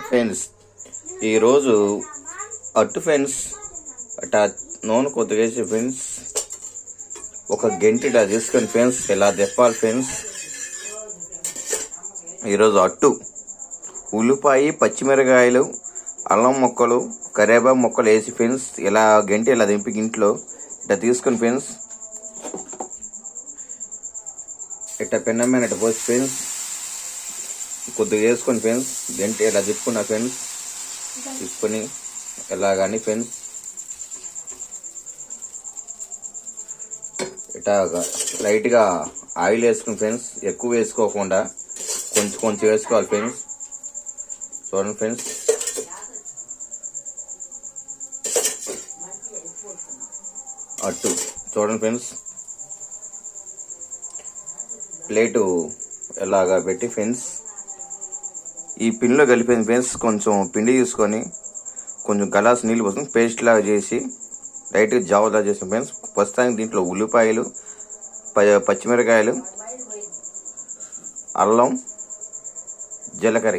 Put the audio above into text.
Friends ఈరోజు అట్టు friends అట్టా నూనె కొద్దిగా వేసి ఫ్రెండ్స్ ఒక గంట ఇలా తీసుకొని ఫ్రెండ్స్ ఇలా తిప్పాలి ఫ్రెండ్స్. ఈరోజు అట్టు ఉల్లిపాయ పచ్చిమిరకాయలు అల్లం ముక్కలు కరివేపాకు ముక్కలు వేసి ఫ్రెండ్స్ ఇలా గంట ఇలా దింపి ఇంట్లో ఇట్లా తీసుకొని ఫ్రెండ్స్ ఇట్లా పెన్నం మీద ఇట్లా పోసి ఫ్రెండ్స్ కొద్దిగా వేసుకొని ఫ్రెండ్స్ గంట ఇలా తిప్పుకున్నా ఫ్రెండ్స్. తిప్పుకొని ఎలా కానీ ఫ్రెండ్స్ ఇట్లా లైట్గా ఆయిల్ వేసుకుని ఫ్రెండ్స్ ఎక్కువ వేసుకోకుండా కొంచెం కొంచెం వేసుకోవాలి ఫ్రెండ్స్. చూడండి ఫ్రెండ్స్ అట్టు చూడండి ఫ్రెండ్స్ ప్లేటు ఎలాగా పెట్టి ఫ్రెండ్స్ ఈ పిండిలో కలిపింది ఫ్రెండ్స్. కొంచెం పిండి తీసుకొని కొంచెం గలాస్ నీళ్ళు పోసుకొని పేస్ట్ లాగా చేసి లైట్గా జావలా చేసిన ఫ్రెండ్స్. ప్రస్తుతానికి దీంట్లో ఉల్లిపాయలు పచ్చిమిరకాయలు అల్లం జీలకర్ర